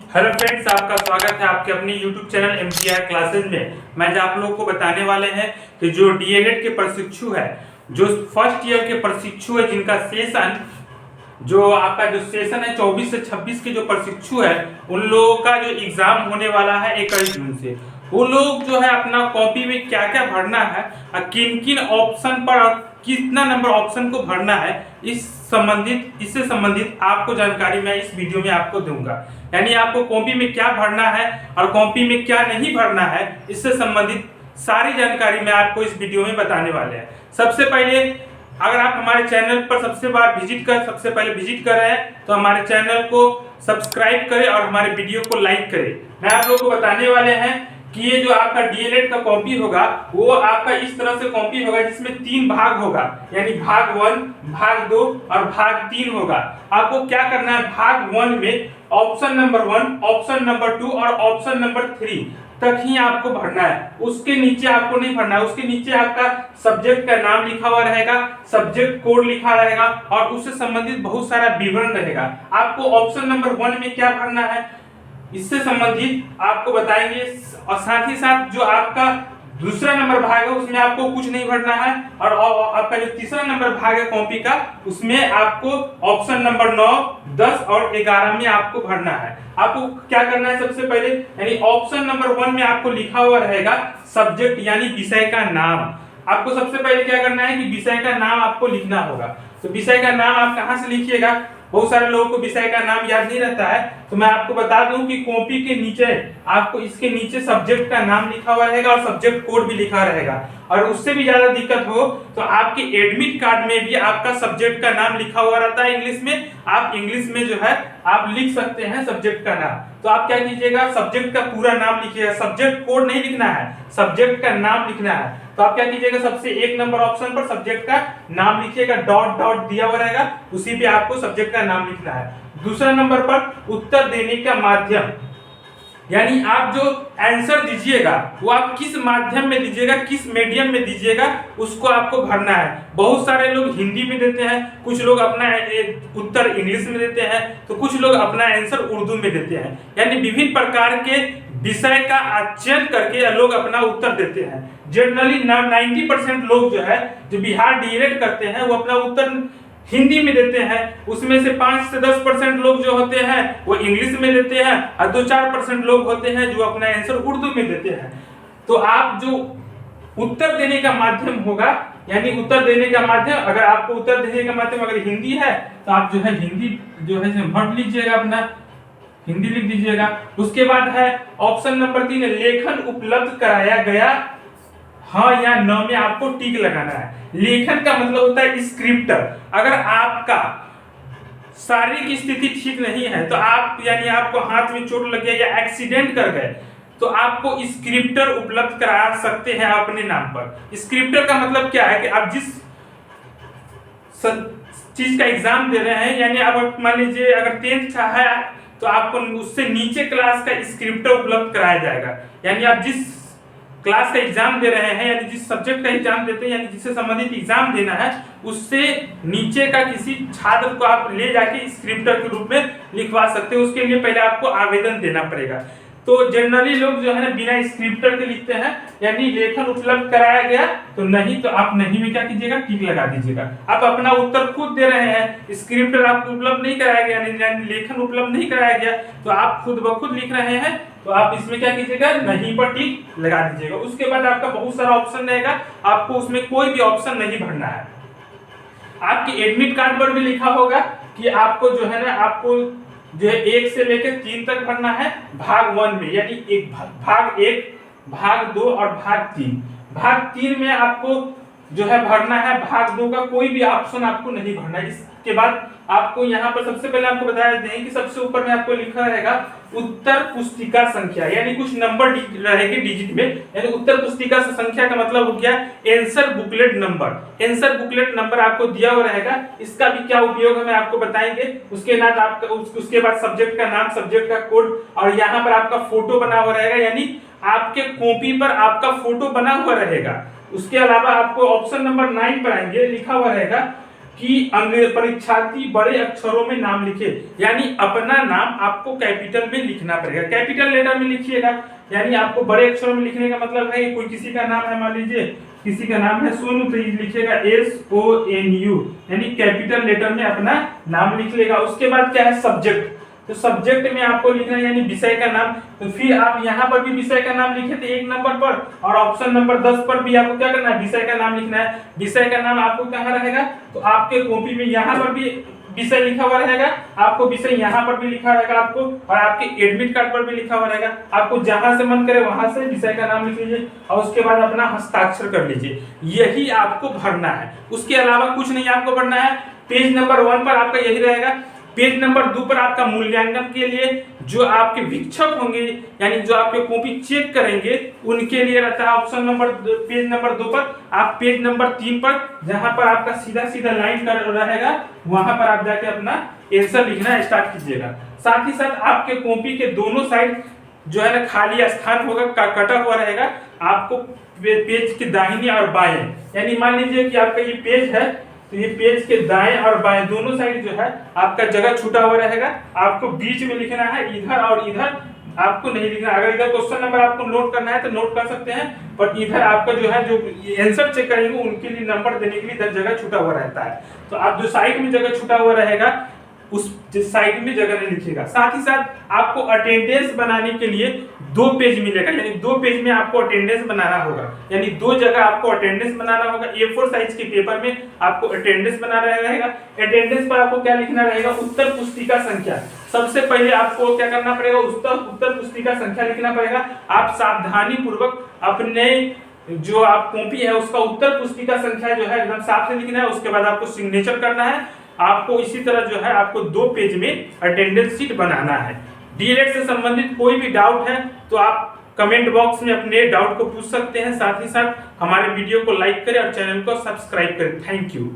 Hello friends, आपका स्वागत है आपके अपने YouTube चैनल MTR क्लासेज में। मैं जो आप लोगों को बताने वाले हैं कि जो डीएलएड के प्रशिक्षु है, जो फर्स्ट ईयर के प्रशिक्षु है, जिनका सेशन जो आपका जो सेशन है 24 से 26 के जो प्रशिक्षु है, उन लोगों का जो एग्जाम होने वाला है 21 जून से। वो लोग जो है अपना कॉपी में क्या क्या भरना है और किन किन ऑप्शन पर और कितना नंबर ऑप्शन को भरना है, इससे संबंधित आपको जानकारी मैं इस वीडियो में आपको दूंगा। यानी आपको कॉपी में क्या भरना है और कॉपी में क्या नहीं भरना है, इससे संबंधित सारी जानकारी मैं आपको इस वीडियो में बताने वाले हैं। सबसे पहले अगर आप हमारे चैनल पर सबसे पहले विजिट कर रहे हैं तो हमारे चैनल को सब्सक्राइब करें और हमारे वीडियो को लाइक करें। मैं आप लोगों को बताने वाले हैं कि ये जो आपका डीएलएड का कॉपी होगा वो आपका इस तरह से कॉपी होगा जिसमें 3 भाग होगा, यानी भाग 1, भाग 2 और भाग 3 होगा। आपको क्या करना है, भाग 1 में ऑप्शन नंबर 1, ऑप्शन नंबर 2 और ऑप्शन नंबर 3 तक ही आपको भरना है। उसके नीचे आपको नहीं भरना है। उसके नीचे आपका सब्जेक्ट का नाम लिखा हुआ रहेगा, सब्जेक्ट कोड लिखा रहेगा और उससे संबंधित बहुत सारा विवरण रहेगा। आपको ऑप्शन नंबर 1 में क्या भरना है इससे संबंधित आपको बताएंगे, और साथ ही साथ जो आपका दूसरा नंबर भाग है उसमें आपको कुछ नहीं भरना है, और आपका जो तीसरा नंबर भाग है कॉपी का उसमें आपको ऑप्शन नंबर 9, 10 और 11 में आपको भरना है। आपको क्या करना है, सबसे पहले यानी ऑप्शन नंबर 1 में आपको लिखा हुआ रहेगा सब्जेक्ट यानी विषय का नाम। आपको सबसे पहले क्या करना है कि विषय का नाम आपको लिखना होगा। तो विषय का नाम आप कहां से लिखिएगा, बहुत सारे लोगों को विषय का नाम याद नहीं रहता है, तो मैं आपको बता दूं कि कॉपी के नीचे आपको इसके नीचे सब्जेक्ट का नाम लिखा हुआ रहेगा और सब्जेक्ट कोड भी लिखा रहेगा। और उससे भी ज्यादा दिक्कत हो तो आपके एडमिट कार्ड में भी आपका सब्जेक्ट का नाम लिखा हुआ रहता है इंग्लिश में। आप इंग्लिश में जो है आप लिख सकते हैं सब्जेक्ट का नाम। तो आप क्या कीजिएगा, सब्जेक्ट का पूरा नाम लिखिएगा, सब्जेक्ट कोड नहीं लिखना है, सब्जेक्ट का नाम लिखना है। तो आप क्या कीजिएगा, सबसे 1 नंबर ऑप्शन पर सब्जेक्ट का नाम लिखिएगा, डॉट डॉट दिया हुआ रहेगा, उसी पे आपको सब्जेक्ट का नाम लिखना है। दूसरा नंबर पर उत्तर देने का माध्यम, यानी आप जो आंसर दीजिएगा वो आप किस माध्यम में दीजिएगा, किस मीडियम में दीजिएगा, उसको आपको भरना है। बहुत सारे लोग हिंदी में देते हैं, कुछ लोग अपना उत्तर इंग्लिश में देते हैं, तो कुछ लोग अपना आंसर उर्दू में देते हैं। यानी विभिन्न प्रकार के विषय का चयन करके लोग अपना उत्तर देते हैं। जनरली 90% लोग जो है जो बिहार डीएलएड करते हैं वो अपना उत्तर हिंदी में देते हैं। उसमें से 5 से 10% लोग जो होते हैं वो इंग्लिश में देते हैं और 2-4% लोग होते हैं जो अपना आंसर उर्दू में देते हैं। तो आप जो उत्तर देने का माध्यम होगा, यानी उत्तर देने का माध्यम, अगर आपको उत्तर देने का माध्यम अगर हिंदी है तो आप जो है हिंदी जो है भर लीजिएगा, अपना हिंदी लिख दीजिएगा। उसके बाद है ऑप्शन नंबर 3, लेखन उपलब्ध कराया गया हाँ या न में आपको टिक लगाना है। लेखन का मतलब होता है स्क्रिप्टर। अगर आपका शारीरिक स्थिति ठीक नहीं है तो आप यानी आपको हाथ में चोट लग गया या एक्सीडेंट कर गए तो आपको स्क्रिप्टर उपलब्ध करा सकते हैं अपने नाम पर। स्क्रिप्टर का मतलब क्या है कि आप जिस चीज का एग्जाम दे रहे हैं, यानी आप मान लीजिए अगर 10th का है तो आपको उससे नीचे क्लास का स्क्रिप्टर उपलब्ध कराया जाएगा। यानी आप जिस क्लास का एग्जाम दे रहे हैं, यानी जिस सब्जेक्ट का एग्जाम देते हैं, यानी जिससे संबंधित एग्जाम देना है, उससे नीचे का किसी छात्र को आप ले जाके स्क्रिप्टर के रूप में लिखवा सकते हो। उसके लिए पहले आपको आवेदन देना पड़ेगा। तो जनरली लोग जो है ना बिना स्क्रिप्टर के लिखते हैं, यानी लेखन उपलब्ध कराया गया तो नहीं, तो आप नहीं में क्या कीजिएगा, टिक लगा दीजिएगा। आप अपना उत्तर खुद दे रहे हैं, स्क्रिप्टर आपको उपलब्ध नहीं कराया गया, यानी लेखन उपलब्ध नहीं कराया गया, तो आप खुद ब खुद लिख रहे हैं, तो आप इसमें क्या कीजिएगा, नहीं पर टिक लगा दीजिएगा। उसके बाद आपका बहुत सारा ऑप्शन रहेगा, आपको उसमें कोई भी ऑप्शन नहीं भरना है। आपके एडमिट कार्ड पर भी लिखा होगा कि आपको जो है ना, आपको जो है 1 से लेकर 3 तक भरना है भाग 1 में, यानी भाग 1, भाग 2 और भाग 3। भाग 3 में आपको जो है भरना है, भाग 2 का कोई भी ऑप्शन आपको नहीं भरना है। इसके बाद आपको यहाँ पर सबसे पहले आपको बताया दें कि सबसे ऊपर में आपको लिखा रहेगा उत्तर पुस्तिका संख्या, यानी कुछ नंबर रहेगी डिजिट में, यानी उत्तर पुस्तिका संख्या का मतलब हो गया answer booklet number. Answer booklet number आपको दिया हुआ रहेगा, इसका भी क्या उपयोग है आपको बताएंगे। उसके बाद सब्जेक्ट का नाम, सब्जेक्ट का कोड, और यहाँ पर आपका फोटो बना हुआ रहेगा, यानी आपके कॉपी पर आपका फोटो बना हुआ रहेगा। उसके अलावा आपको ऑप्शन नंबर 9 पर आएंगे, लिखा हुआ रहेगा कि परीक्षार्थी बड़े अक्षरों में नाम लिखे, यानी अपना नाम आपको कैपिटल में लिखना पड़ेगा, कैपिटल लेटर में लिखिएगा। यानी आपको बड़े अक्षरों में लिखने का मतलब है कि कोई किसी का नाम है, मान लीजिए किसी का नाम है सोनू, तो लिखिएगा SONU, यानी कैपिटल लेटर में अपना नाम लिख लेगा। उसके बाद क्या है, सब्जेक्ट, तो सब्जेक्ट में आपको लिखना है यानी विषय का नाम। तो फिर आप यहाँ पर भी विषय का नाम लिखे थे 1 नंबर पर, और ऑप्शन नंबर 10 पर भी आपको क्या करना है, विषय का नाम लिखना है। विषय का नाम आपको कहाँ रहेगा, तो आपके कॉपी में यहाँ पर भी विषय लिखा हुआ रहेगा, आपको विषय यहाँ पर भी लिखा रहेगा आपको, और आपके एडमिट कार्ड पर भी लिखा हुआ रहेगा। आपको जहां से मन करे वहां से विषय का नाम लिख लीजिए और उसके बाद अपना हस्ताक्षर कर लीजिए, यही आपको भरना है। उसके अलावा कुछ नहीं आपको भरना है। पेज नंबर 1 पर आपका यही रहेगा। पेज नंबर 2 पर आपका मूल्यांकन के लिए जो आपके वीक्षक होंगे, यानी जो आपके कॉपी चेक करेंगे, उनके लिए रहता है ऑप्शन नंबर पेज नंबर 2 पर। आप पेज नंबर 3 पर जहां पर आपका सीधा सीधा लाइन कर रहेगा, वहां पर आप जाके अपना आंसर लिखना स्टार्ट कीजिएगा। साथ ही साथ आपके कॉपी के दोनों साइड जो है ना खाली स्थान होगा, कटा हुआ रहेगा। आपको पेज के दाहिने और बाएं, यानी मान लीजिए कि आपका ये पेज है, तो ये पेज के दाएं और बाएं दोनों साइड जो है आपका जगह छूटा हुआ रहेगा। आपको बीच में लिखना है, इधर और इधर आपको नहीं लिखना। अगर इधर क्वेश्चन नंबर आपको नोट करना है तो नोट कर सकते हैं, पर इधर आपका जो है जो आंसर चेक करेंगे उनके लिए नंबर देने के लिए इधर जगह छूटा हुआ रहता है। तो आप जो साइड में जगह छूटा हुआ रहेगा उस साइड में जगह नहीं लिखिएगा। साथ ही साथ आपको अटेंडेंस बनाने के लिए 2 पेज मिलेगा, यानी 2 पेज में आपको अटेंडेंस बनाना होगा, यानी 2 जगह आपको अटेंडेंस बनाना होगा। A4 साइज के पेपर में आपको अटेंडेंस बनाना रहेगा। अटेंडेंस पर आपको क्या लिखना रहेगा, उत्तर पुस्तिका संख्या। सबसे पहले आपको क्या करना पड़ेगा, उत्तर पुस्तिका संख्या लिखना पड़ेगा। आप सावधानी पूर्वक अपने जो आप कॉपी है उसका उत्तर पुस्तिका संख्या जो है एकदम साफ से लिखना है। उसके बाद आपको सिग्नेचर करना है। आपको इसी तरह जो है आपको 2 पेज में अटेंडेंस शीट बनाना है। डीएलएड से संबंधित कोई भी डाउट है तो आप कमेंट बॉक्स में अपने डाउट को पूछ सकते हैं। साथ ही साथ हमारे वीडियो को लाइक करें और चैनल को सब्सक्राइब करें। Thank you.